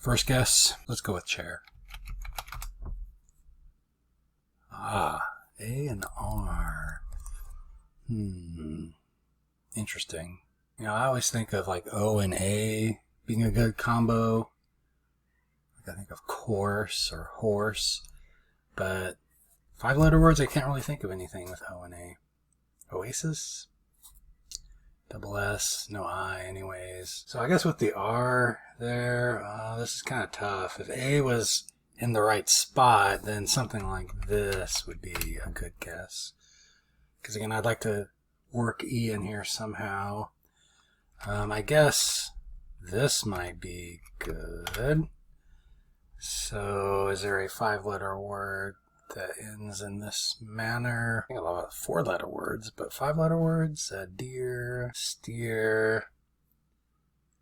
First guess, let's go with chair. Ah, A and R. Interesting. You know, I always think of like O and A being a good combo. Like I think of course or horse. But 5-letter words, I can't really think of anything with O and A. Oasis? Double S, no I anyways. So I guess with the R there, this is kind of tough. If A was in the right spot, then something like this would be a good guess. Because again, I'd like to work E in here somehow. I guess this might be good. So is there a 5-letter word that ends in this manner? I think a lot of 4-letter words, but 5-letter words, deer, steer,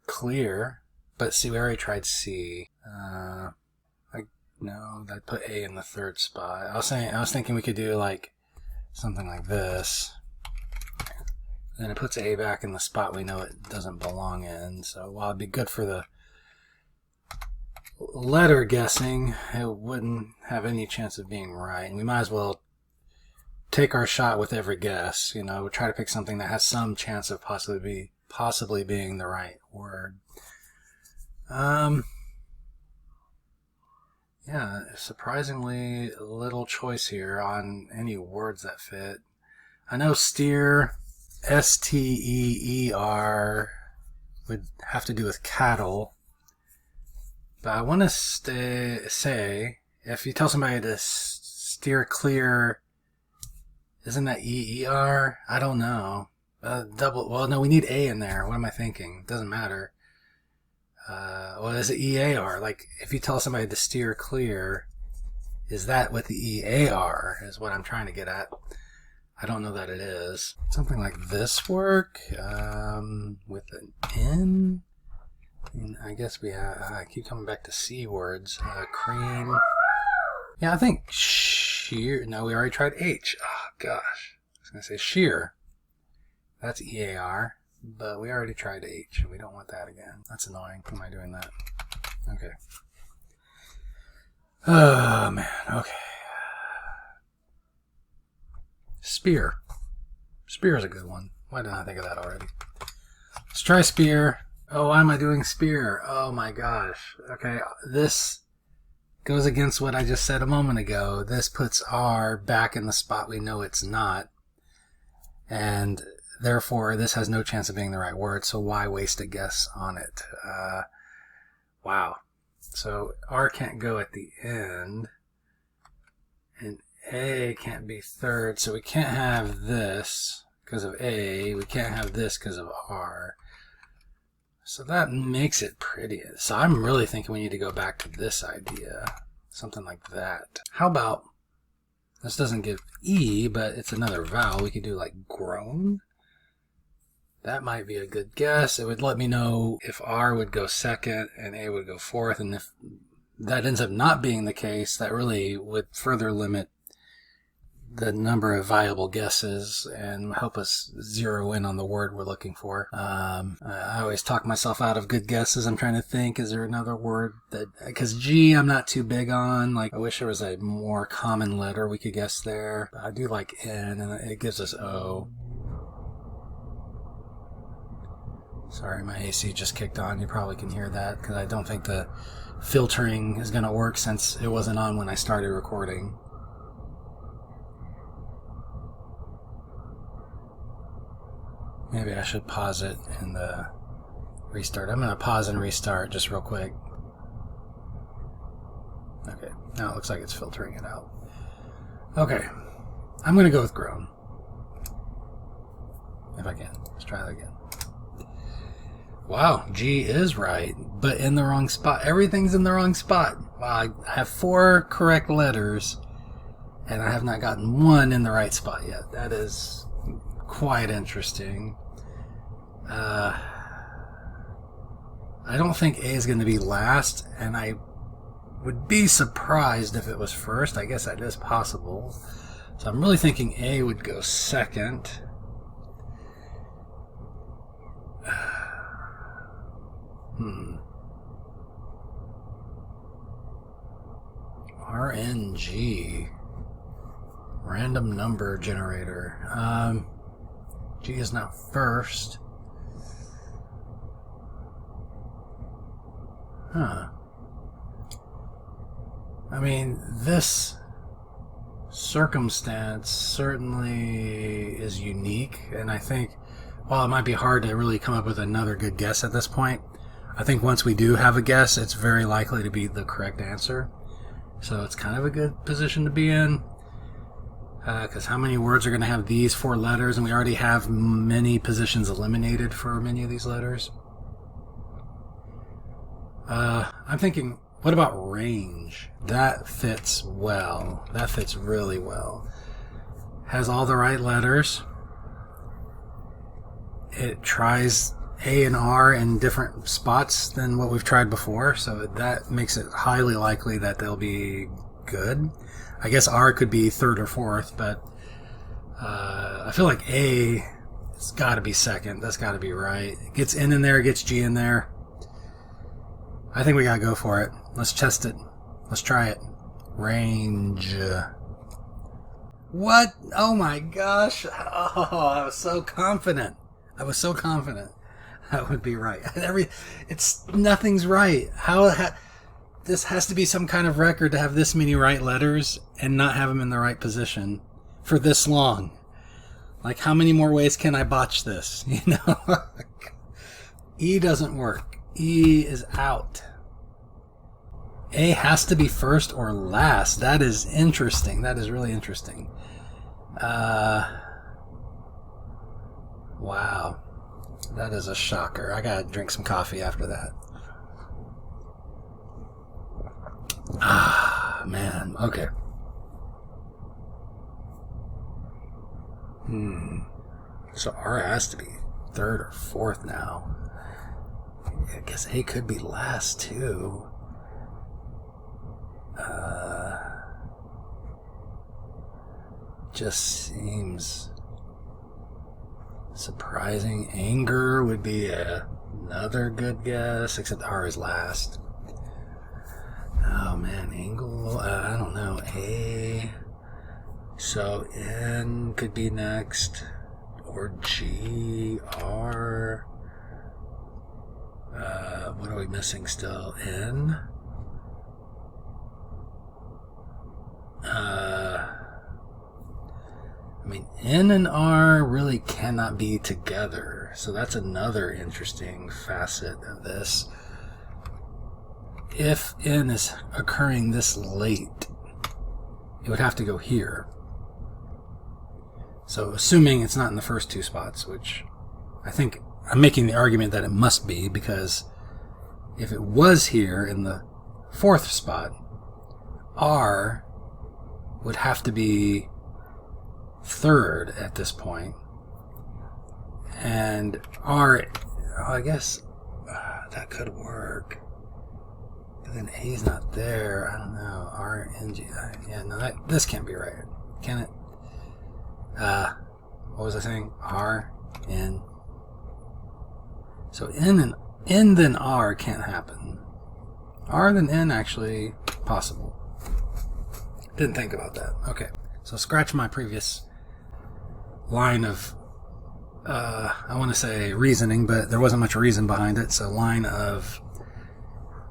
clear. But see, we already tried C. No, I'd put A in the 3rd spot. I was thinking we could do like something like this. Then it puts A back in the spot we know it doesn't belong in. So while it'd be good for the letter guessing, it wouldn't have any chance of being right. And we might as well take our shot with every guess. You know, try to pick something that has some chance of possibly being the right word. Yeah, surprisingly little choice here on any words that fit. I know steer, S-T-E-E-R, would have to do with cattle. But I want to say, if you tell somebody to steer clear, isn't that E-E-R? I don't know. Well, no, we need A in there. What am I thinking? It doesn't matter. Well, is it E-A-R? Like, if you tell somebody to steer clear, is that with the E-A-R is what I'm trying to get at. I don't know that it is. Something like this work, with an N? I guess we have, I keep coming back to C words. Cream. Yeah, I think sheer. No, we already tried H. Oh, gosh. I was going to say sheer. That's E-A-R. But we already tried H, and we don't want that again. That's annoying. Why am I doing that? Okay. Oh, man. Okay. Spear. Spear is a good one. Why didn't I think of that already? Let's try spear. Oh, why am I doing spear? Oh, my gosh. Okay, this goes against what I just said a moment ago. This puts R back in the spot we know it's not. And therefore, this has no chance of being the right word, so why waste a guess on it? Wow. So R can't go at the end, and A can't be 3rd, so we can't have this because of A. We can't have this because of R. So that makes it pretty. So I'm really thinking we need to go back to this idea. Something like that. How about, this doesn't give E, but it's another vowel. We could do like groan. That might be a good guess. It would let me know if R would go 2nd and A would go 4th. And if that ends up not being the case, that really would further limit the number of viable guesses and help us zero in on the word we're looking for. I always talk myself out of good guesses. I'm trying to think, is there another word that, because G I'm not too big on. Like, I wish there was a more common letter we could guess there. But I do like N, and it gives us O. Sorry, my AC just kicked on. You probably can hear that because I don't think the filtering is going to work since it wasn't on when I started recording. Maybe I should pause it and restart. I'm going to pause and restart just real quick. Okay, now it looks like it's filtering it out. Okay, I'm going to go with groan. If I can. Let's try that again. Wow, G is right, but in the wrong spot. Everything's in the wrong spot. Wow, I have 4 correct letters, and I have not gotten one in the right spot yet. That is quite interesting. I don't think A is going to be last, and I would be surprised if it was first. I guess that is possible. So I'm really thinking A would go 2nd. RNG. Random number generator. G is not first. Huh. I mean, this circumstance certainly is unique, and I think while it might be hard to really come up with another good guess at this point, I think once we do have a guess, it's very likely to be the correct answer. So it's kind of a good position to be in, because how many words are going to have these 4 letters, and we already have many positions eliminated for many of these letters. I'm thinking, what about range? That fits well. That fits really well. Has all the right letters. It tries A and R in different spots than what we've tried before, so that makes it highly likely that they'll be good. I guess R could be 3rd or 4th, but I feel like A, it's got to be 2nd. That's got to be right. It gets N in there, gets G in there. I think we gotta go for it. Let's test it. Let's try it. Range. What? Oh my gosh. Oh, I was so confident. That would be right. Nothing's right. This has to be some kind of record to have this many right letters and not have them in the right position for this long. Like, how many more ways can I botch this? You know? E doesn't work. E is out. A has to be first or last. That is interesting. That is really interesting. Wow. That is a shocker. I gotta drink some coffee after that. Ah, man. Okay. So R has to be 3rd or 4th now. I guess A could be last too. Just seems surprising. Anger would be another good guess, except R is last. Oh man, angle, I don't know. A, so N could be next, or G, R. What are we missing still? N? I mean, N and R really cannot be together, so that's another interesting facet of this. If N is occurring this late, it would have to go here. So assuming it's not in the first 2 spots, which I think I'm making the argument that it must be, because if it was here in the 4th spot, R would have to be 3rd at this point. And R, I guess that could work. But then A's not there. I don't know. R, N, G. Yeah, no, this can't be right. Can it? What was I saying? R, N. So N then R can't happen. R then N actually possible. Didn't think about that. Okay. So scratch my previous line of, I want to say reasoning, but there wasn't much reason behind it. So line of,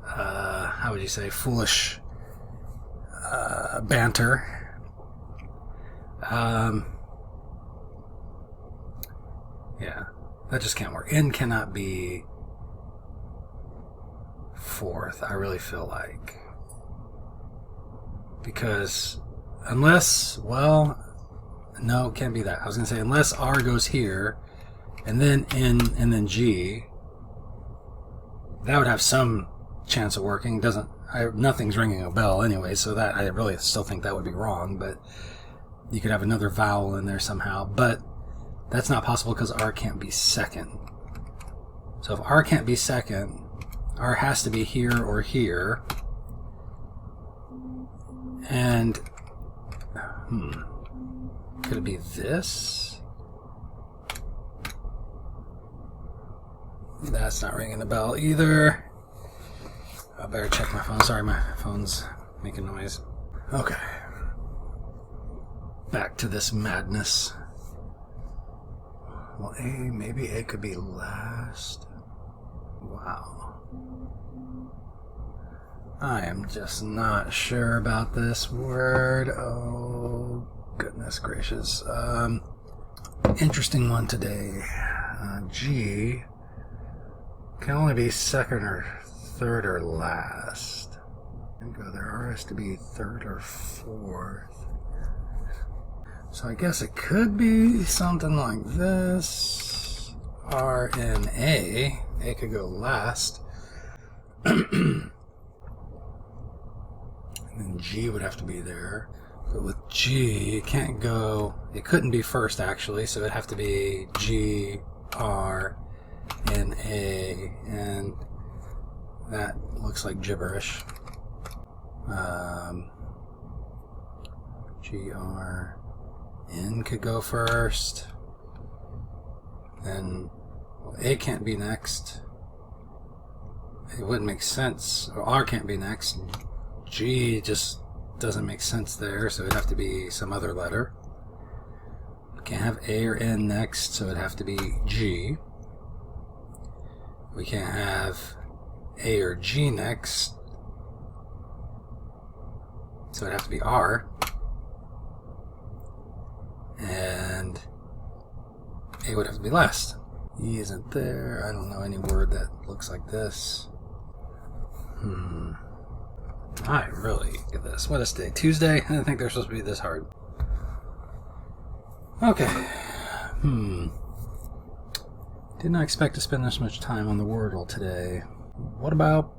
how would you say, foolish banter. Yeah, that just can't work. N cannot be 4th, I really feel like. Because unless, well, no, it can't be that. I was going to say, unless R goes here, and then N, and then G, that would have some chance of working. Nothing's ringing a bell anyway, so that I really still think that would be wrong, but you could have another vowel in there somehow. But that's not possible because R can't be 2nd. So if R can't be 2nd, R has to be here or here. And could it be this? That's not ringing a bell either. I better check my phone. Sorry, my phone's making noise. Okay. Back to this madness. Well, maybe A could be last. Wow. I am just not sure about this word. Oh, goodness gracious. Interesting one today. G can only be second or third or last. There has to be third or fourth. So I guess it could be something like this. R and A. A could go last. And then G would have to be there. But with G, it can't go... It couldn't be first, actually. So it'd have to be G, R, and A. And that looks like gibberish. G, R, N could go first. Then well, A can't be next. It wouldn't make sense. Or R can't be next. G just doesn't make sense there, so it'd have to be some other letter. Can't have A or N next, so it'd have to be G. We can't have A or G next, so it'd have to be R. And A would have to be last. E isn't there. I don't know any word that looks like this. I really get this. What is today? Tuesday? I didn't think they're supposed to be this hard. Okay. Did not expect to spend this much time on the Wordle today. What about...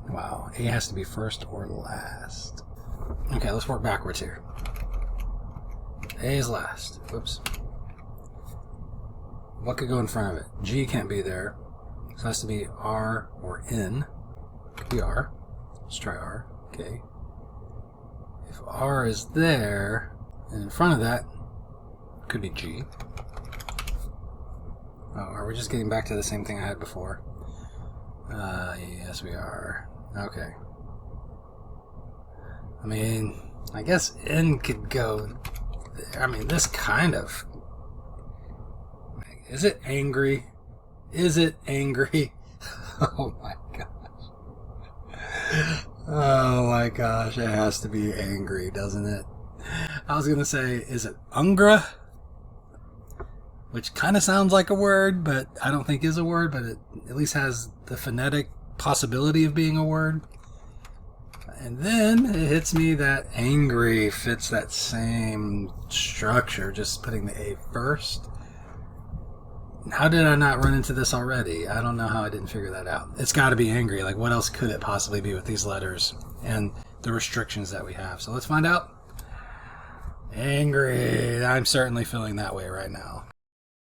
Wow. A has to be first or last. Okay, let's work backwards here. A is last. Whoops. What could go in front of it? G can't be there. So it has to be R or N. Could be R. Let's try R. Okay. If R is there, and in front of that, could be G. Oh, are we just getting back to the same thing I had before? Yes, we are. Okay. I mean, I guess N could go... I mean, this kind of... Is it angry? Is it angry? Oh my gosh. Oh my gosh, it has to be angry, doesn't it? I was going to say, is it ungra? Which kind of sounds like a word, but I don't think is a word, but it at least has the phonetic possibility of being a word. And then it hits me that angry fits that same structure, just putting the A first. How did I not run into this already? I don't know how I didn't figure that out. It's got to be angry. Like, what else could it possibly be with these letters and the restrictions that we have? So let's find out. Angry. I'm certainly feeling that way right now.